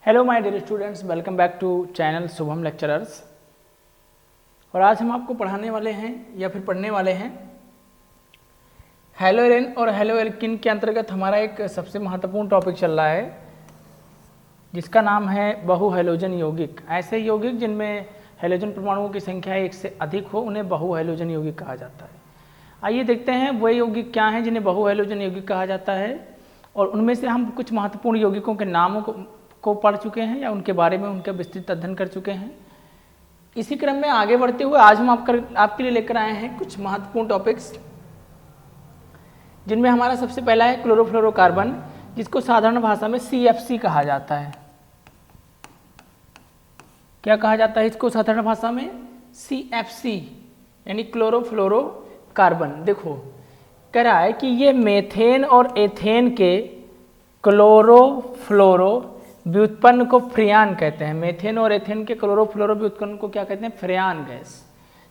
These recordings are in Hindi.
Hello my dear students, welcome back to channel Shubham lecturers. और आज हम आपको पढ़ाने वाले हैं या फिर पढ़ने वाले हैं हैलोएरेन और हैलोएल्किन के अंतर्गत हमारा एक सबसे महत्वपूर्ण टॉपिक चल रहा है जिसका नाम है बहु हैलोजन यौगिक। ऐसे यौगिक जिनमें हैलोजन परमाणुओं की संख्या एक से अधिक हो उन्हें बहु हैलोजन यौगिक कहा जाता है। आइए देखते हैं वे यौगिक क्या हैं जिन्हें बहु हैलोजन यौगिक कहा जाता है, और उनमें से हम कुछ महत्वपूर्ण यौगिकों के नामों को पढ़ चुके हैं या उनके बारे में उनका विस्तृत अध्ययन कर चुके हैं। इसी क्रम में आगे बढ़ते हुए आज हम आपके लिए लेकर आए हैं कुछ महत्वपूर्ण टॉपिक्स जिनमें हमारा सबसे पहला है क्लोरोफ्लोरोकार्बन, जिसको साधारण भाषा में CFC कहा जाता है। क्या कहा जाता है इसको साधारण भाषा में? CFC यानी क्लोरोफ्लोरोकार्बन। देखो कह रहा है कि ये मेथेन और एथेन के क्लोरोफ्लोरो व्युत्पन्न को फ्रियान कहते हैं। मेथेन और एथेन के क्लोरोफ्लोरो व्युत्पन्न को क्या कहते हैं? फ्रियान गैस।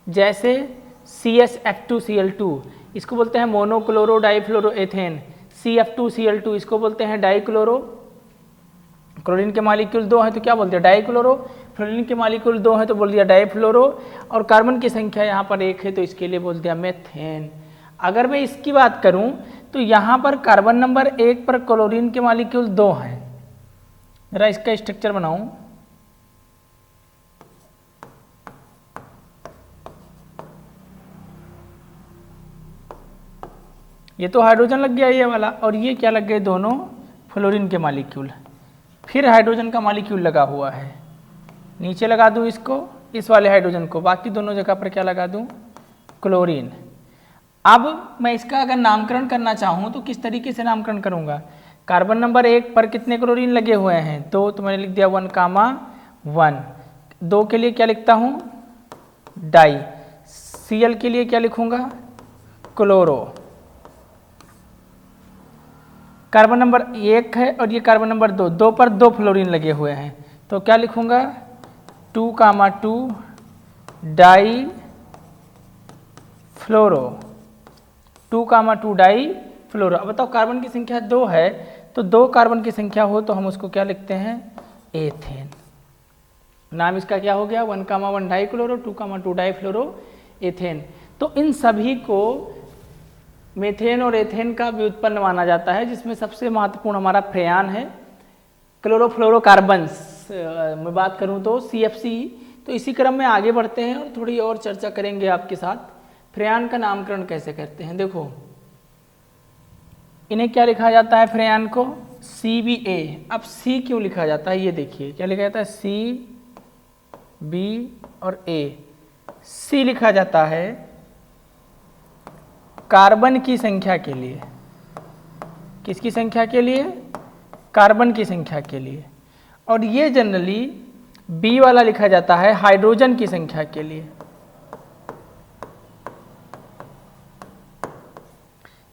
जैसे CSF2Cl2 इसको बोलते हैं मोनोक्लोरो डाइफ्लोरो एथेन। CF2Cl2 इसको बोलते हैं डाइक्लोरो। क्लोरीन के मालिक्यूल 2 है तो क्या बोलते हैं? डाइक्लोरो। फ्लोरीन के मालिक्यूल 2 है तो बोल दिया डाइफ्लोरो। और कार्बन की संख्या यहाँ पर 1 है तो इसके लिए बोल दिया मेथेन। अगर मैं इसकी बात करूँ तो यहाँ पर कार्बन नंबर 1 पर क्लोरीन के मालिक्यूल 2 हैं। जरा इसका स्ट्रक्चर बनाऊं। ये तो हाइड्रोजन लग गया ये वाला, और ये क्या लग गए? दोनों फ्लोरीन के मालिक्यूल। फिर हाइड्रोजन का मालिक्यूल लगा हुआ है, नीचे लगा दूं इसको, इस वाले हाइड्रोजन को, बाकी दोनों जगह पर क्या लगा दूं? क्लोरीन। अब मैं इसका अगर नामकरण करना चाहूं तो किस तरीके से नामकरण करूंगा? कार्बन नंबर 1 पर कितने क्लोरीन लगे हुए हैं? 2, तो मैंने लिख दिया 1,1। 2 के लिए क्या लिखता हूँ? डाई। Cl के लिए क्या लिखूंगा? क्लोरो। कार्बन नंबर 1 है और ये कार्बन नंबर 2, 2 पर 2 फ्लोरीन लगे हुए हैं तो क्या लिखूंगा? 2,2 डाई फ्लोरो। 2,2 डाई फ्लोरो। अब बताओ कार्बन की संख्या 2 है तो 2 कार्बन की संख्या हो तो हम उसको क्या लिखते हैं? एथेन। नाम इसका क्या हो गया? 1,1 डाइक्लोरो, 2,2 डाइफ्लोरो एथेन। तो इन सभी को मेथेन और एथेन का व्युत्पन्न माना जाता है, जिसमें सबसे महत्वपूर्ण हमारा फ्रेयान है। क्लोरोफ्लोरोकार्बन्स में बात करूं तो CFC। तो इसी क्रम में आगे बढ़ते हैं और थोड़ी और चर्चा करेंगे आपके साथ। फ्रेयान का नामकरण कैसे करते हैं? देखो इन्हें क्या लिखा जाता है? फ्रेयान को CBA। अब C क्यों लिखा जाता है ये देखिए, क्या लिखा जाता है? CB और A। C लिखा जाता है कार्बन की संख्या के लिए। किसकी संख्या के लिए? कार्बन की संख्या के लिए। और ये जनरली B वाला लिखा जाता है हाइड्रोजन की संख्या के लिए।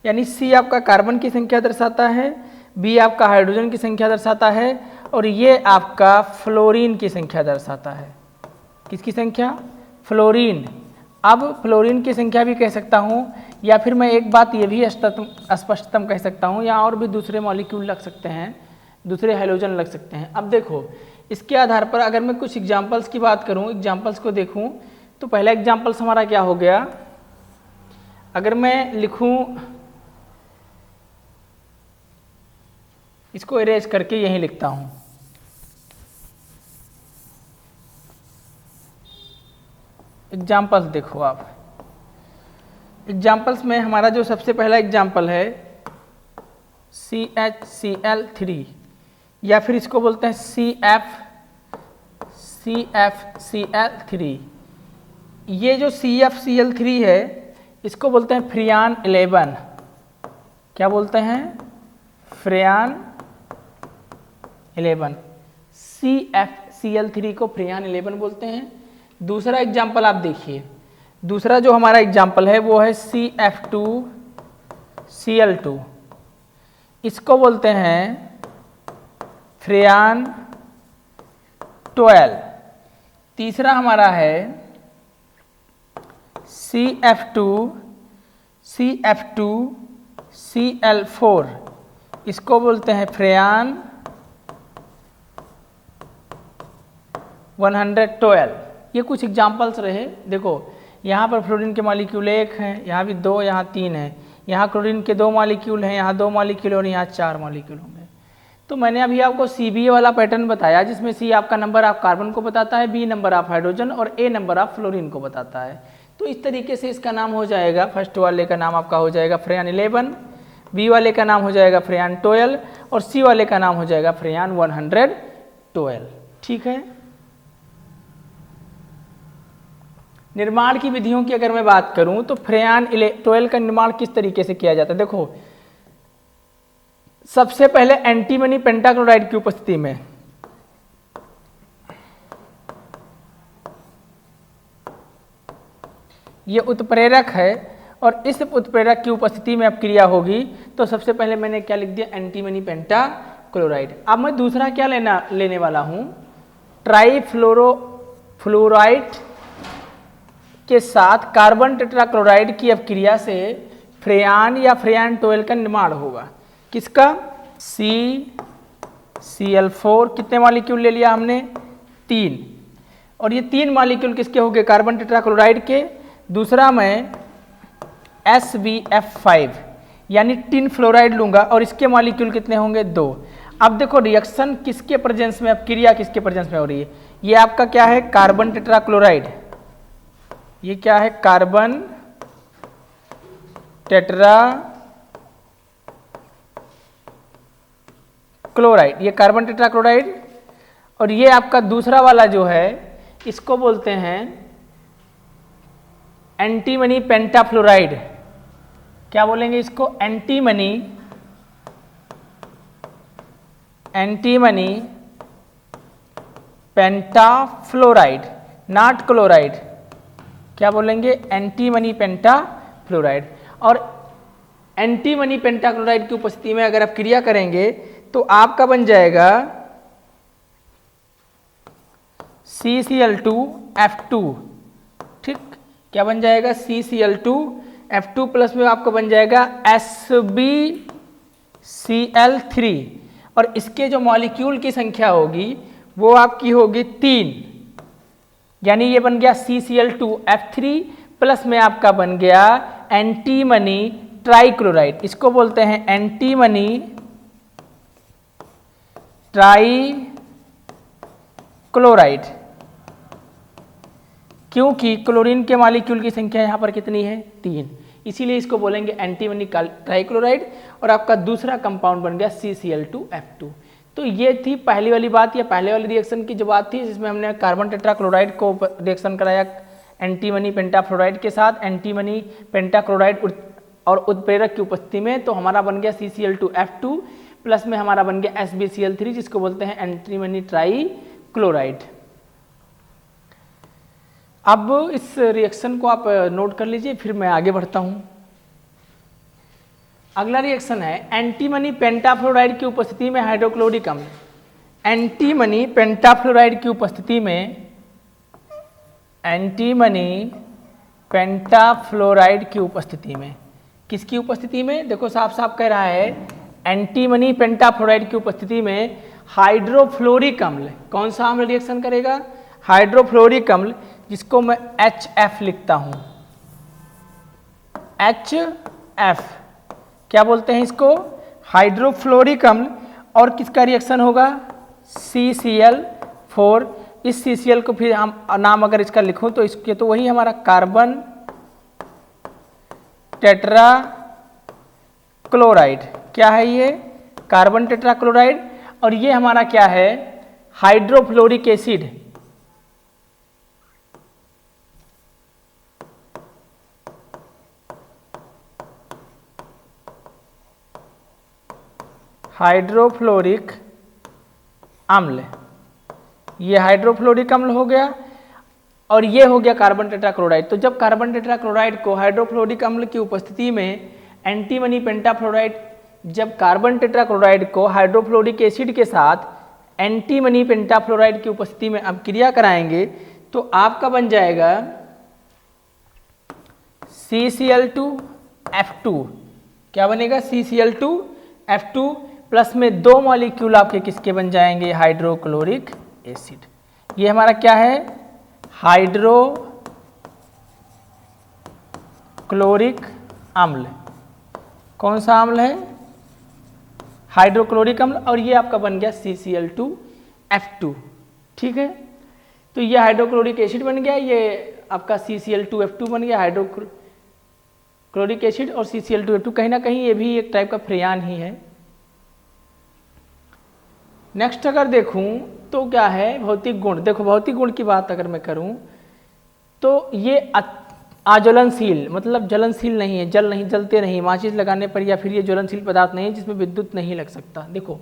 यानी C आपका कार्बन की संख्या दर्शाता है, B आपका हाइड्रोजन की संख्या दर्शाता है, और ये आपका फ्लोरीन की संख्या दर्शाता है। किसकी संख्या? फ्लोरीन। अब फ्लोरीन की संख्या भी कह सकता हूँ, या फिर मैं एक बात ये भी स्पष्टतम कह सकता हूँ, या और भी दूसरे मॉलिक्यूल लग सकते हैं, दूसरे हैलोजन लग सकते हैं। अब देखो इसके आधार पर अगर मैं कुछ एग्जाम्पल्स की बात करूँ, एग्जाम्पल्स को देखूँ तो पहला एग्जाम्पल्स हमारा क्या हो गया? अगर मैं लिखूँ, इसको इरेज करके यहीं लिखता हूं। एग्जाम्पल्स देखो आप। एग्जाम्पल्स में हमारा जो सबसे पहला एग्जाम्पल है CHCl3, या फिर इसको बोलते हैं CFCl3। ये जो CFCl3 है इसको बोलते हैं फ्रियान 11। क्या बोलते हैं? फ्रियान 11। CFCl3 को फ्रियान 11 बोलते हैं। दूसरा एग्जाम्पल आप देखिए, दूसरा जो हमारा एग्जाम्पल है वो है CF2Cl2। इसको बोलते हैं फ्रियान 12। तीसरा हमारा है CF2Cl4। इसको बोलते हैं फ्रेयान 112। ये कुछ एग्जाम्पल्स रहे। देखो यहाँ पर फ्लोरीन के मॉलिक्यूल 1 हैं, यहाँ भी 2, यहाँ 3 है, यहाँ क्लोरीन के 2 मॉलिक्यूल हैं, यहाँ 2 मॉलिक्यूल और यहाँ 4 मॉलिक्यूल होंगे। तो मैंने अभी आपको CBA वाला पैटर्न बताया, जिसमें C आपका नंबर ऑफ कार्बन को बताता है, B नंबर ऑफ हाइड्रोजन और A नंबर ऑफ फ्लोरीन को बताता है। तो इस तरीके से इसका नाम हो जाएगा, फर्स्ट वाले का नाम आपका हो जाएगा फ्रेयान 11, B वाले का नाम हो जाएगा फ्रेयान 12 और C वाले का नाम हो जाएगा फ्रेयान 112। ठीक है। निर्माण की विधियों की अगर मैं बात करूं तो फ्रेयान 12 का निर्माण किस तरीके से किया जाता है। देखो सबसे पहले एंटीमनी पेंटाक्लोराइड की उपस्थिति में ये उत्प्रेरक है और इस उत्प्रेरक की उपस्थिति में अब क्रिया होगी, तो सबसे पहले मैंने क्या लिख दिया, एंटीमनी पेंटाक्लोराइड। अब मैं दूसरा क्या लेने वाला हूं, ट्राईफ्लोरोफ्लोराइड के साथ कार्बन टेट्राक्लोराइड की अब क्रिया से फ्रेयान या फ्रेयान 12 का निर्माण होगा। किसका, CCl4, कितने मॉलिक्यूल ले लिया हमने, 3, और ये 3 मॉलिक्यूल किसके हो गए, कार्बन टेट्राक्लोराइड के। दूसरा मैं SbF5 यानी टिन फ्लोराइड लूंगा और इसके मॉलिक्यूल कितने होंगे, 2। अब देखो रिएक्शन किसके प्रेजेंस में, अब क्रिया किसके प्रेजेंस में हो रही है, ये आपका क्या है, कार्बन टेट्राक्लोराइड, ये क्या है, कार्बन टेट्राक्लोराइड, ये कार्बन टेट्राक्लोराइड, और ये आपका दूसरा वाला जो है इसको बोलते हैं एंटीमनी पेंटाफ्लोराइड। क्या बोलेंगे इसको, एंटीमनी पेंटाफ्लोराइड, नॉट क्लोराइड। क्या बोलेंगे, एंटीमनी पेंटाफ्लोराइड। और एंटीमनी पेंटाक्लोराइड की उपस्थिति में अगर आप क्रिया करेंगे तो आपका बन जाएगा CCl2F2। ठीक, क्या बन जाएगा, CCl2F2 प्लस में आपका बन जाएगा SbCl3, और इसके जो मॉलिक्यूल की संख्या होगी वो आपकी होगी 3, यानी ये बन गया CCl2F3 प्लस में आपका बन गया एंटीमनी ट्राईक्लोराइड। इसको बोलते हैं एंटीमनी ट्राईक्लोराइड, क्योंकि क्लोरीन के मॉलिक्यूल की संख्या यहाँ पर कितनी है, 3, इसीलिए इसको बोलेंगे एंटीमनी ट्राईक्लोराइड। और आपका दूसरा कंपाउंड बन गया CCl2F2। तो ये थी पहली वाली बात, या पहले वाली रिएक्शन की जो बात थी, जिसमें हमने कार्बन टेट्राक्लोराइड को रिएक्शन कराया एंटीमनी पेंटाफ्लोराइड के साथ, एंटीमनी पेंटाक्लोराइड और उत्प्रेरक की उपस्थिति में, तो हमारा बन गया CCl2F2 प्लस में हमारा बन गया SbCl3, जिसको बोलते हैं एंटीमनी ट्राईक्लोराइड। अब इस रिएक्शन को आप नोट कर लीजिए, फिर मैं आगे बढ़ता हूं। अगला रिएक्शन है एंटीमनी पेंटाफ्लोराइड की उपस्थिति में हाइड्रोक्लोरिक अम्ल। एंटीमनी पेंटाफ्लोराइड की उपस्थिति में, एंटीमनी पेंटाफ्लोराइड की उपस्थिति में, किसकी उपस्थिति में, देखो साफ साफ कह रहा है एंटीमनी पेंटाफ्लोराइड की उपस्थिति में हाइड्रोफ्लोरिक अम्ल, कौन सा अम्ल रिएक्शन करेगा, हाइड्रोफ्लोरिक अम्ल, जिसको मैं HF लिखता हूं, HF, क्या बोलते हैं इसको, हाइड्रोफ्लोरिक अम्ल। और किसका रिएक्शन होगा, CCl4। इस CCl को फिर हम नाम अगर इसका लिखूं तो इसके तो वही हमारा कार्बन टेट्राक्लोराइड, क्या है ये, कार्बन टेट्राक्लोराइड, और ये हमारा क्या है, हाइड्रोफ्लोरिक एसिड। हाइड्रोफ्लोरिक अम्ल, ये हाइड्रोफ्लोरिक अम्ल हो गया, और ये हो गया कार्बन टेट्राक्लोराइड। तो जब कार्बन टेट्राक्लोराइड को हाइड्रोफ्लोरिक अम्ल की उपस्थिति में एंटीमनी पेंटाफ्लोराइड, जब कार्बन टेट्राक्लोराइड को हाइड्रोफ्लोरिक एसिड के साथ एंटीमनी पेंटाफ्लोराइड की उपस्थिति में अब क्रिया कराएंगे, तो आपका बन जाएगा CCl2F2। क्या बनेगा, CCl2F2 प्लस में 2 मॉलिक्यूल आपके किसके बन जाएंगे, हाइड्रोक्लोरिक एसिड। ये हमारा क्या है, हाइड्रोक्लोरिक अम्ल। कौन सा अम्ल है, हाइड्रोक्लोरिक अम्ल, और ये आपका बन गया CCl2F2। ठीक है, तो ये हाइड्रोक्लोरिक एसिड बन गया, ये आपका CCl2F2 बन गया, हाइड्रोक्लोरिक एसिड और CCl2F2, कहीं ना कहीं ये भी एक टाइप का फ्रेयान ही है। नेक्स्ट अगर देखूं तो क्या है, भौतिक गुण। देखो भौतिक गुण की बात अगर मैं करूं तो ये अज्वलनशील, मतलब जलनशील नहीं है, जलते नहीं, माचिस लगाने पर, या फिर ये ज्वलनशील पदार्थ नहीं है जिसमें विद्युत नहीं लग सकता। देखो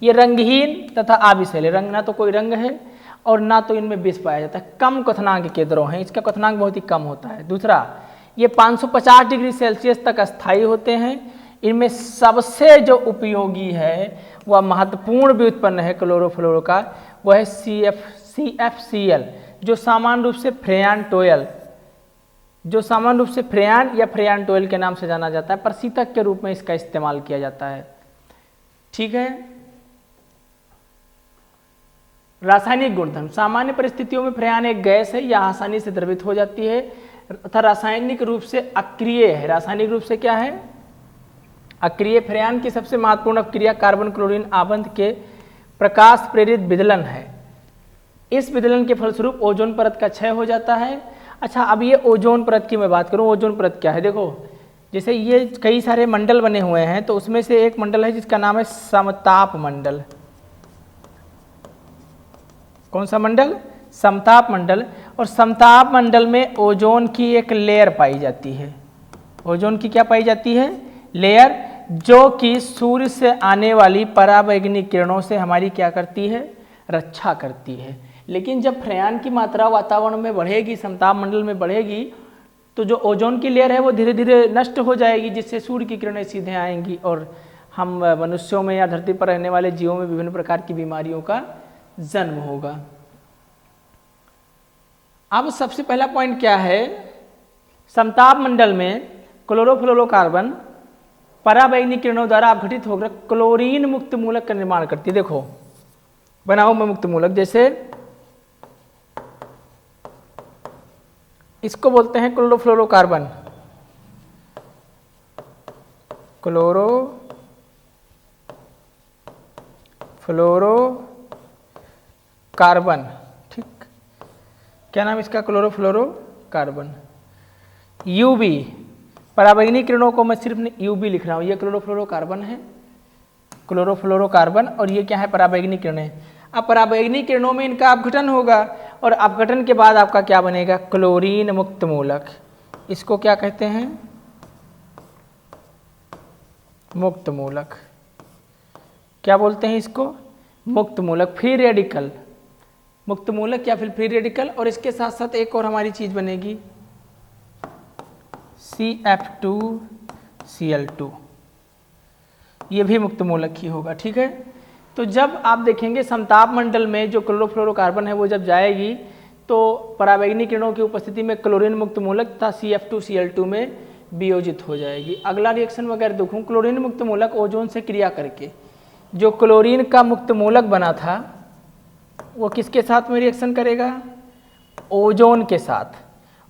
ये रंगहीन तथा अविषैले, रंग ना तो कोई रंग है और ना तो इनमें विष पाया जाता है, कम क्वथनांक के द्रव हैं, इसका क्वथनांक बहुत ही कम होता है। दूसरा, ये 550 डिग्री सेल्सियस तक अस्थायी होते हैं। इनमें सबसे जो उपयोगी है वह महत्वपूर्ण व्युत्पन्न है क्लोरोफ्लोरो का, वह है CFCl, जो सामान्य रूप से फ्रेयान या फ्रेयान टोयल के नाम से जाना जाता है। प्रशीतक के रूप में इसका इस्तेमाल किया जाता है। ठीक है, रासायनिक गुणधर्म। सामान्य परिस्थितियों में फ्रेयान एक गैस है, यह आसानी से द्रवित हो जाती है तथा रासायनिक रूप से अक्रिय है। रासायनिक रूप से क्या है, अक्रिय। फ्रेयान की सबसे महत्वपूर्ण अपक्रिया कार्बन क्लोरीन आबंध के प्रकाश प्रेरित विदलन है। इस विदलन के फलस्वरूप ओजोन परत का क्षय हो जाता है। अच्छा, अब ये ओजोन परत की मैं बात करूं, ओजोन परत क्या है। देखो जैसे ये कई सारे मंडल बने हुए हैं, तो उसमें से एक मंडल है जिसका नाम है समताप मंडल। कौन सा मंडल, समताप मंडल। और समताप मंडल में ओजोन की एक लेयर पाई जाती है। ओजोन की क्या पाई जाती है, लेयर, जो कि सूर्य से आने वाली पराबैंगनी किरणों से हमारी क्या करती है, रक्षा करती है। लेकिन जब फ्रेयान की मात्रा वातावरण में बढ़ेगी, समताप मंडल में बढ़ेगी, तो जो ओजोन की लेयर है वो धीरे धीरे नष्ट हो जाएगी, जिससे सूर्य की किरणें सीधे आएंगी और हम मनुष्यों में या धरती पर रहने वाले जीवों में विभिन्न प्रकार की बीमारियों का जन्म होगा। अब सबसे पहला पॉइंट क्या है, समताप मंडल में क्लोरोफ्लोरोकार्बन पराबैंगनी किरणों द्वारा अपघटित होकर क्लोरीन मुक्त मूलक का निर्माण करती है। देखो बनाओ में मुक्त मूलक, जैसे इसको बोलते हैं क्लोरोफ्लोरोकार्बन, क्लोरोफ्लोरोकार्बन। ठीक, क्या नाम इसका, क्लोरोफ्लोरोकार्बन। यूबी, पराबैंगनी किरणों को मैं सिर्फ यूबी लिख रहा हूँ, ये क्लोरोफ्लोरोकार्बन है, क्लोरोफ्लोरोकार्बन, और ये क्या है, पराबैंगनी किरणें। अब पराबैंगनी किरणों में इनका अपघटन होगा और अपघटन के बाद आपका क्या बनेगा, क्लोरीन मुक्त मूलक। इसको क्या कहते हैं, मुक्त मूलक। क्या बोलते हैं इसको, मुक्त मूलक, फ्री रेडिकल, मुक्त मूलक या फिर फ्री रेडिकल। और इसके साथ साथ एक और हमारी चीज बनेगी CF2Cl2, ये भी मुक्त मूलक ही होगा। ठीक है, तो जब आप देखेंगे समताप मंडल में जो क्लोरोफ्लोरोकार्बन है वो जब जाएगी तो पराबैंगनी किरणों की उपस्थिति में क्लोरीन मुक्त मूलक तथा CF2Cl2 में वियोजित हो जाएगी। अगला रिएक्शन वगैरह देखूं, क्लोरीन मुक्त मूलक ओजोन से क्रिया करके जो क्लोरीन का मुक्त मूलक बना था वो किसके साथ में रिएक्शन करेगा, ओजोन के साथ।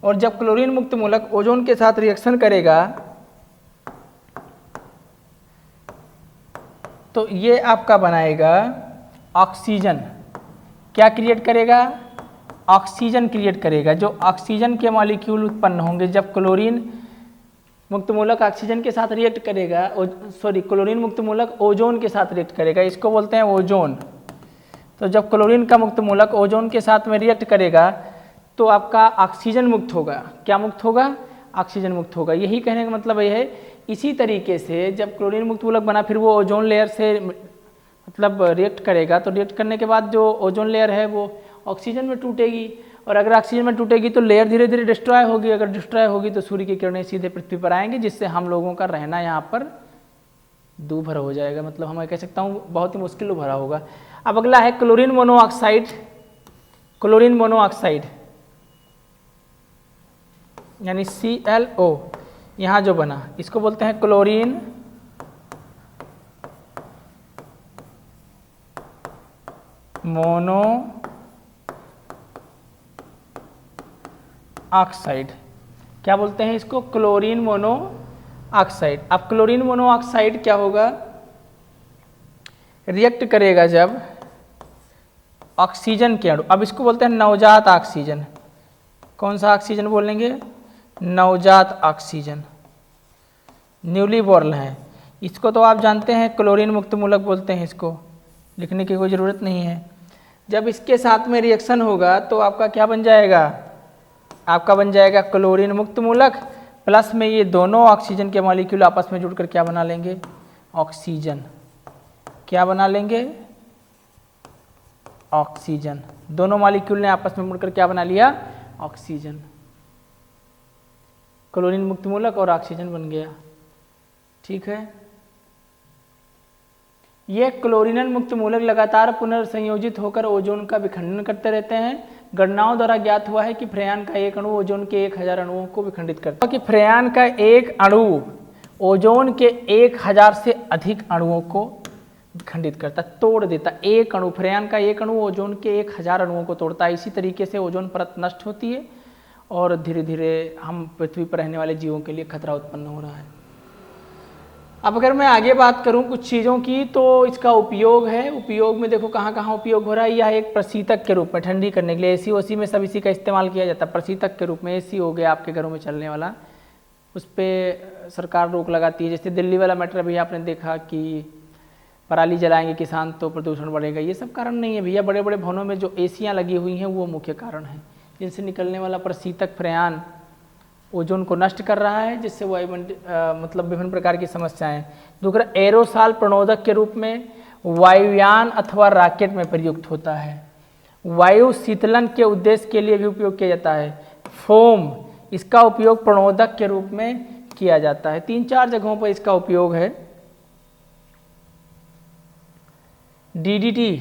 और जब क्लोरीन मुक्त मूलक ओजोन के साथ रिएक्शन करेगा तो ये आपका बनाएगा ऑक्सीजन। क्या क्रिएट करेगा, ऑक्सीजन क्रिएट करेगा। जो ऑक्सीजन के मॉलिक्यूल उत्पन्न होंगे जब क्लोरीन मुक्त मूलक ऑक्सीजन के साथ रिएक्ट करेगा, क्लोरीन मुक्त मूलक ओजोन के साथ रिएक्ट करेगा, इसको बोलते हैं ओजोन। तो जब क्लोरीन का मुक्त मूलक ओजोन के साथ में रिएक्ट करेगा तो आपका ऑक्सीजन मुक्त होगा। क्या मुक्त होगा, ऑक्सीजन मुक्त होगा। यही कहने का मतलब ये है। इसी तरीके से जब क्लोरीन मुक्त मूलक बना फिर वो ओजोन लेयर से मतलब रिएक्ट करेगा, तो रिएक्ट करने के बाद जो ओजोन लेयर है वो ऑक्सीजन में टूटेगी, और अगर ऑक्सीजन में टूटेगी तो लेयर धीरे धीरे डिस्ट्रॉय होगी। अगर डिस्ट्रॉय होगी तो सूर्य की किरणें सीधे पृथ्वी पर आएंगी, जिससे हम लोगों का रहना यहाँ पर दूभर हो जाएगा, मतलब मैं कह सकता हूँ बहुत ही मुश्किल भरा होगा। अब अगला है क्लोरीन मोनोऑक्साइड। क्लोरीन मोनोऑक्साइड यानी ClO, यहाँ जो बना इसको बोलते हैं क्लोरीन ऑक्साइड। क्या बोलते हैं इसको? Chlorine monoxide. अब क्लोरीन मोनोऑक्साइड क्या होगा? रिएक्ट करेगा जब ऑक्सीजन के अणु, अब इसको बोलते हैं नवजात ऑक्सीजन। कौन सा ऑक्सीजन बोलेंगे? नवजात ऑक्सीजन, न्यूली बॉर्न है। इसको तो आप जानते हैं क्लोरीन मुक्त मूलक बोलते हैं, इसको लिखने की कोई ज़रूरत नहीं है। जब इसके साथ में रिएक्शन होगा तो आपका क्या बन जाएगा? आपका बन जाएगा क्लोरीन मुक्त मूलक, प्लस में ये दोनों ऑक्सीजन के मॉलिक्यूल आपस में जुड़कर क्या बना लेंगे? ऑक्सीजन। क्या बना लेंगे? ऑक्सीजन। दोनों मॉलिक्यूल ने आपस में मुड़कर क्या बना लिया? ऑक्सीजन। क्लोरीन मुक्त मूलक और ऑक्सीजन बन गया। ठीक है। ये क्लोरीन मुक्त मूलक लगातार पुनर्संयोजित होकर ओजोन का विखंडन करते रहते हैं। गणनाओं द्वारा ज्ञात हुआ है कि फ्रेयान का एक अणु ओजोन के 1000 अणुओं को विखंडित करता है। कि फ्रेयान का एक अणु ओजोन के 1000 से अधिक अणुओं को विखंडित करता, तोड़ देता। एक अणु, फ्रेयान का एक अणु ओजोन के 1000 अणुओं को तोड़ता है। इसी तरीके से ओजोन परत नष्ट होती है और धीरे धीरे हम पृथ्वी पर रहने वाले जीवों के लिए खतरा उत्पन्न हो रहा है। अब अगर मैं आगे बात करूं कुछ चीज़ों की, तो इसका उपयोग है। उपयोग में देखो कहाँ कहाँ उपयोग हो रहा है। यह एक प्रशीतक के रूप में, ठंडी करने के लिए, एसी ओसी में सब इसी का इस्तेमाल किया जाता है। प्रशीतक के रूप में एसी हो गया आपके घरों में चलने वाला, उस पर सरकार रोक लगाती है। जैसे दिल्ली वाला मैटर अभी आपने देखा कि पराली जलाएंगे किसान तो प्रदूषण बढ़ेगा। ये सब कारण नहीं है भैया। बड़े बड़े भवनों में जो एसियाँ लगी हुई हैं वो मुख्य कारण हैं, जिनसे निकलने वाला प्रशीतक फ्रेयान ओजोन को नष्ट कर रहा है, जिससे मतलब विभिन्न प्रकार की समस्याएं। दूसरा, एरोसाल प्रणोदक के रूप में वायुयान अथवा रॉकेट में प्रयुक्त होता है। वायु शीतलन के उद्देश्य के लिए भी उपयोग किया जाता है। फोम, इसका उपयोग प्रणोदक के रूप में किया जाता है। 3-4 जगहों पर इसका उपयोग है। डीडीटी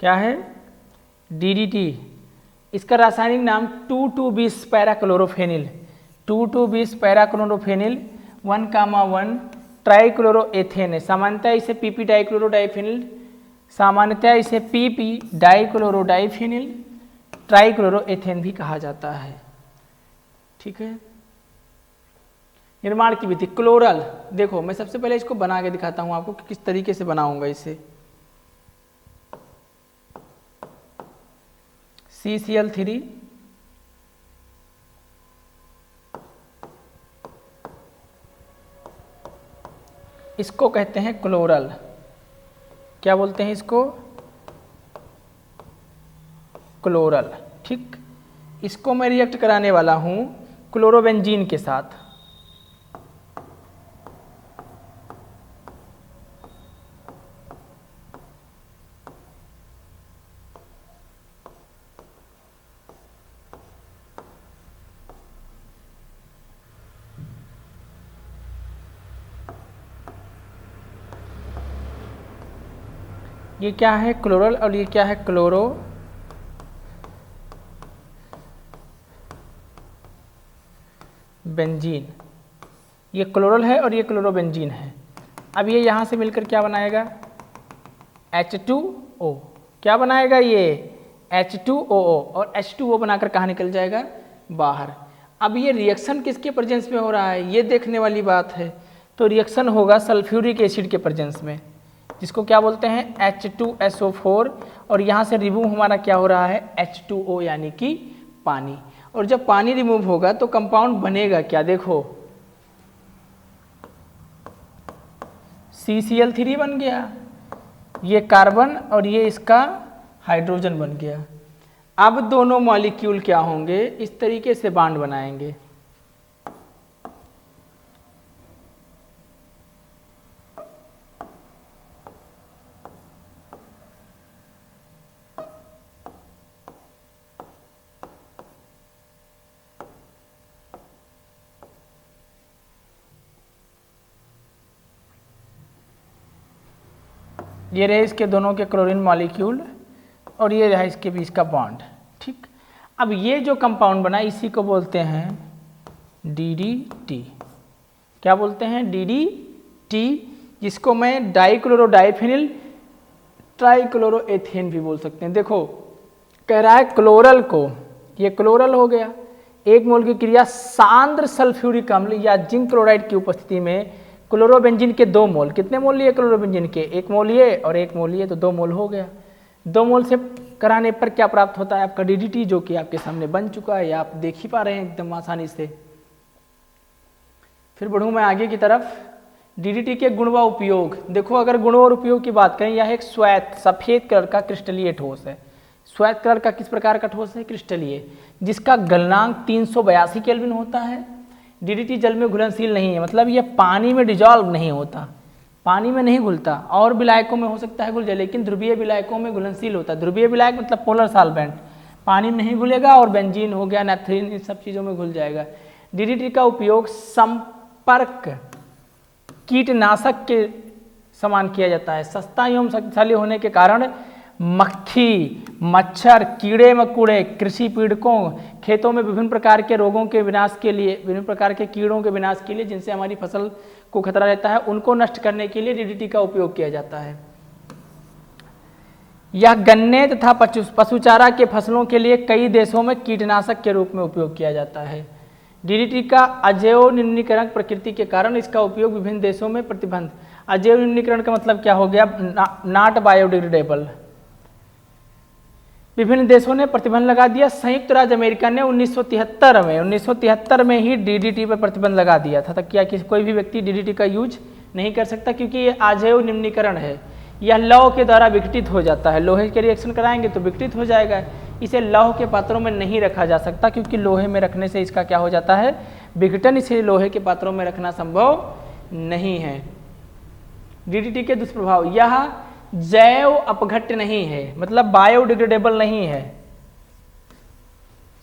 क्या है? डीडीटी, इसका रासायनिक नाम 2,2-20 पैराक्लोरोफेनिल, 2,2-20 पैराक्लोरोफेनिल 1,1 ट्राइक्लोरोएथेन है। सामान्यतः इसे पीपी डाइक्लोरोडाइफेनिल, सामान्यतः इसे पीपी डाइक्लोरोडाइफेनिल ट्राइक्लोरोएथेन भी कहा जाता है। ठीक है। निर्माण की विधि, क्लोरल। देखो मैं सबसे पहले इसको बना के दिखाता हूं आपको कि किस तरीके से बनाऊंगा इसे। CCl3 इसको कहते हैं क्लोरल। क्या बोलते हैं इसको? क्लोरल। ठीक। इसको मैं रिएक्ट कराने वाला हूं क्लोरोबेंजीन के साथ। ये क्या है? क्लोरल। और ये क्या है? Chloro benzene. ये क्लोरल है और ये क्लोरोबेंजीन है। अब ये यहाँ से मिलकर क्या बनाएगा? H2O। क्या बनाएगा ये? H2OO। और H2O बनाकर कहाँ निकल जाएगा? बाहर। अब ये रिएक्शन किसके प्रेजेंस में हो रहा है, ये देखने वाली बात है। तो रिएक्शन होगा सल्फ्यूरिक एसिड के प्रेजेंस में, जिसको क्या बोलते हैं? H2SO4। और यहाँ से रिमूव हमारा क्या हो रहा है? H2O, यानी कि पानी। और जब पानी रिमूव होगा तो कंपाउंड बनेगा क्या? देखो CCl3 बन गया, ये कार्बन और ये इसका हाइड्रोजन बन गया। अब दोनों मॉलिक्यूल क्या होंगे? इस तरीके से बॉन्ड बनाएंगे। ये रहे इसके दोनों के क्लोरीन मॉलिक्यूल और ये रहा इसके बीच का बॉन्ड। ठीक। अब ये जो कंपाउंड बना इसी को बोलते हैं DDT। क्या बोलते हैं? DDT, जिसको मैं डाइक्लोरोडाइफेनिल ट्राइक्लोरोएथेन भी बोल सकते हैं। देखो कह रहा है क्लोरल को, ये क्लोरल हो गया, 1 मोल की क्रिया सांद्र सल्फ्यूरिक अम्ल या जिंक क्लोराइड की उपस्थिति में क्लोरोबेंजीन के 2 मोल, कितने मोल लिए क्लोरोबेंजीन के, 1 मोल लिए और 1 मोल लिए तो 2 मोल हो गया। 2 मोल से कराने पर क्या प्राप्त होता है आपका DDT, जो कि आपके सामने बन चुका है या आप देख ही पा रहे हैं एकदम आसानी से। फिर बढ़ूँ मैं आगे की तरफ। DDT के गुण व उपयोग, देखो अगर गुण और उपयोग की बात करें, यह एक श्वेत सफेद कलर का क्रिस्टलीय ठोस है। श्वेत कलर का किस प्रकार का ठोस है, क्रिस्टलीय, जिसका गलनांक 382 केल्विन होता है। DDT जल में घुलनशील नहीं है, मतलब यह पानी में डिजॉल्व नहीं होता, पानी में नहीं घुलता, और विलायकों में हो सकता है घुल जाए, लेकिन ध्रुवीय विलायकों में घुलनशील होता है। ध्रुवीय विलायक मतलब पोलर सॉल्वेंट, पानी में नहीं घुलेगा और बेंजीन हो गया, नेफ्थलीन, इन सब चीज़ों में घुल जाएगा। DDT का उपयोग संपर्क कीटनाशक के समान किया जाता है। सस्ता एवं शक्तिशाली होने के कारण मक्खी, मच्छर, कीड़े मकोड़े, कृषि पीड़कों, खेतों में विभिन्न प्रकार के रोगों के विनाश के लिए, विभिन्न प्रकार के कीड़ों के विनाश के लिए, जिनसे हमारी फसल को खतरा रहता है, उनको नष्ट करने के लिए DDT का उपयोग किया जाता है। यह गन्ने तथा पशुचारा के फसलों के लिए कई देशों में कीटनाशक के रूप में उपयोग किया जाता है। DDT का अजैव न्यूनीकरण प्रकृति के कारण इसका उपयोग विभिन्न देशों में प्रतिबंध। अजैव न्यूनीकरण का मतलब क्या हो गया, नॉट बायोडिग्रेडेबल। विभिन्न देशों ने प्रतिबंध लगा दिया। संयुक्त राज्य अमेरिका ने 1973 में ही DDT पर प्रतिबंध लगा दिया था, तक क्या कोई भी व्यक्ति DDT का यूज नहीं कर सकता, क्योंकि ये अजैव न्यूनीकरण है, यह लौह के द्वारा विघटित हो जाता है। लोहे के रिएक्शन कराएंगे तो विघटित हो जाएगा, इसे लौह के पात्रों में नहीं रखा जा सकता, क्योंकि लोहे में रखने से इसका क्या हो जाता है, विघटन, इसे लोहे के पात्रों में रखना संभव नहीं है। DDT के दुष्प्रभाव, यह जैव अपघट्य नहीं है, मतलब बायोडिग्रेडेबल नहीं है,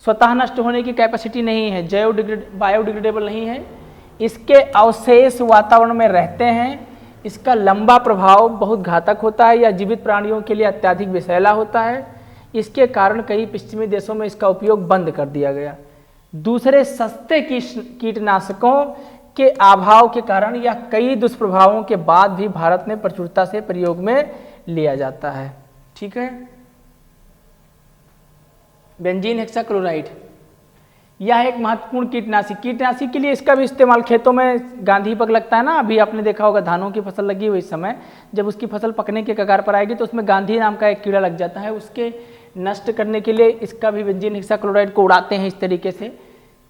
स्वतः नष्ट होने की कैपेसिटी नहीं है, बायोडिग्रेडेबल नहीं है, इसके अवशेष वातावरण में रहते हैं, इसका लंबा प्रभाव बहुत घातक होता है या जीवित प्राणियों के लिए अत्यधिक विषैला होता है। इसके कारण कई पश्चिमी देशों में इसका उपयोग बंद कर दिया गया। दूसरे सस्ते कीटनाशकों के अभाव के कारण या कई दुष्प्रभावों के बाद भी भारत में प्रचुरता से प्रयोग में लिया जाता है। ठीक है। बेंजीन हेक्साक्लोराइड, यह एक महत्वपूर्ण कीटनाशी के लिए इसका भी इस्तेमाल खेतों में गांधी पक लगता है ना, अभी आपने देखा होगा धानों की फसल लगी हुई, इस समय जब उसकी फसल पकने के कगार पर आएगी तो उसमें गांधी नाम का एक कीड़ा लग जाता है, उसके नष्ट करने के लिए इसका भी बेंजीन हेक्साक्लोराइड को उड़ाते हैं इस तरीके से,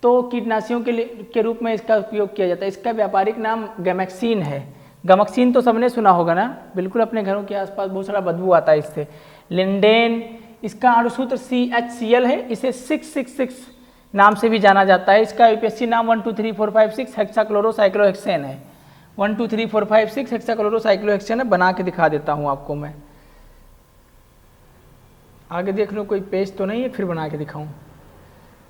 तो कीटनाशियों के रूप में इसका उपयोग किया जाता है। इसका व्यापारिक नाम गैमेक्सिन है। गैमेक्सिन तो सबने सुना होगा ना, बिल्कुल अपने घरों के आसपास बहुत सारा बदबू आता है इससे। लिंडेन, इसका अणुसूत्र CHCl है, इसे 666 नाम से भी जाना जाता है। इसका UPSC नाम 1 2 3 4 5 6 हेक्साक्लोरोसाइक्लोहेक्सेन है। 1 2 3 4 5 6 हेक्साक्लोरोसाइक्लोहेक्सेन है। बना के दिखा देता हूँ आपको मैं, आगे देख लो कोई पेज तो नहीं है, फिर बना के दिखाऊँ।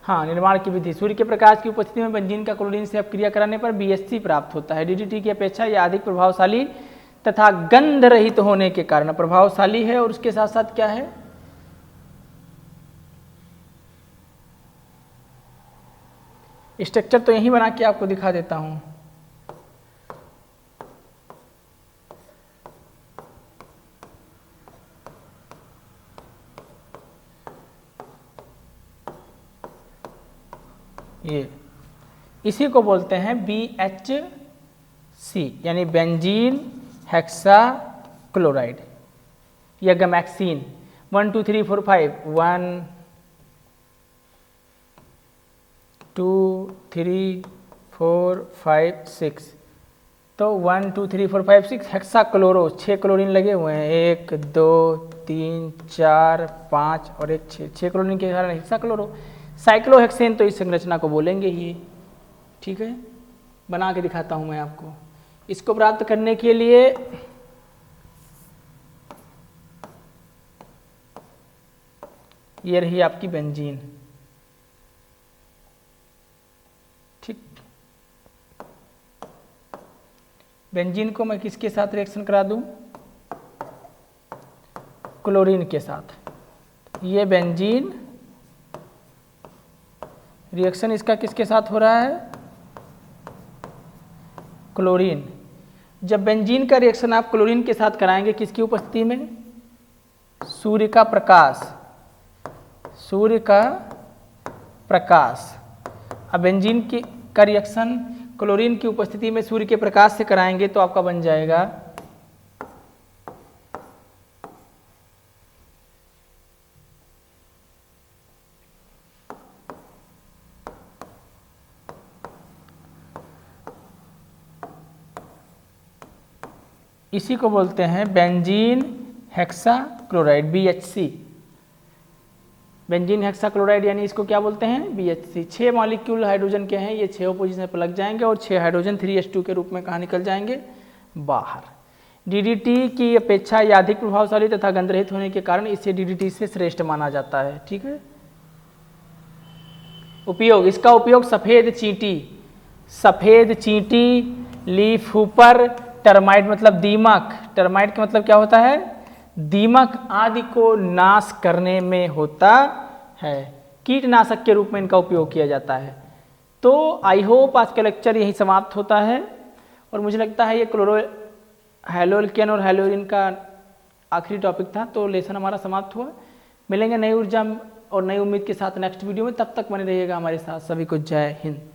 हाँ, निर्माण की विधि, सूर्य के प्रकाश की उपस्थिति में बेंजीन का क्लोरीन से अपक्रिया कराने पर BHC प्राप्त होता है। DDT की अपेक्षा यह अधिक प्रभावशाली तथा गंध रहित होने के कारण प्रभावशाली है, और उसके साथ साथ क्या है, स्ट्रक्चर तो यही बना के आपको दिखा देता हूं। ये इसी को बोलते हैं BHC, यानी बेंजीन हेक्साक्लोराइड या गैमेक्सिन। 1 2 3 4 5 1 2 3 4 5 6, तो 1 2 3 4 5 6 हेक्साक्लोरो, 6 क्लोरीन लगे हुए हैं, 1 2 3 4 5 और एक 6 क्लोरीन के कारण हेक्साक्लोरो। साइक्लोहेक्सेन तो इस संरचना को बोलेंगे ही। ठीक है, बना के दिखाता हूं मैं आपको। इसको प्राप्त करने के लिए ये रही आपकी बेंजीन। ठीक, बेंजीन को मैं किसके साथ रिएक्शन करा दूं, क्लोरीन के साथ। ये बेंजीन रिएक्शन इसका किसके साथ हो रहा है, क्लोरीन। जब बेंजीन का रिएक्शन आप क्लोरीन के साथ कराएंगे, किसकी उपस्थिति में, सूर्य का प्रकाश, सूर्य का प्रकाश। अब बेंजीन की का रिएक्शन क्लोरीन की उपस्थिति में सूर्य के प्रकाश से कराएंगे तो आपका बन जाएगा इसी को बोलते हैं benzene hexachloride BHC। Benzene hexachloride यानी इसको क्या बोलते हैं BHC। 6 मॉलिक्यूल हाइड्रोजन के हैं, ये 6 पोजीशन पर लग जाएंगे और 6 हाइड्रोजन 3s2 के रूप में कहाँ निकल जाएंगे बाहर। DDT की अपेक्षा यह अधिक प्रभावशाली तथा गंधरहित होने के कारण इसे DDT से श्रेष्ठ माना जाता है। ठीक है। उपयोग, इसका उपयोग सफेद चींटी, लीफ होपर, टर्माइट मतलब दीमक, टर्माइट का मतलब क्या होता है दीमक आदि को नाश करने में होता है। कीटनाशक के रूप में इनका उपयोग किया जाता है। तो आई होप आज का लेक्चर यही समाप्त होता है और मुझे लगता है ये क्लोरो हैलोअल्केन और हैलोरिन का आखिरी टॉपिक था, तो लेसन हमारा समाप्त हुआ। मिलेंगे नई ऊर्जा और नई उम्मीद के साथ नेक्स्ट वीडियो में, तब तक बने रहिएगा हमारे साथ। सभी को जय हिंद।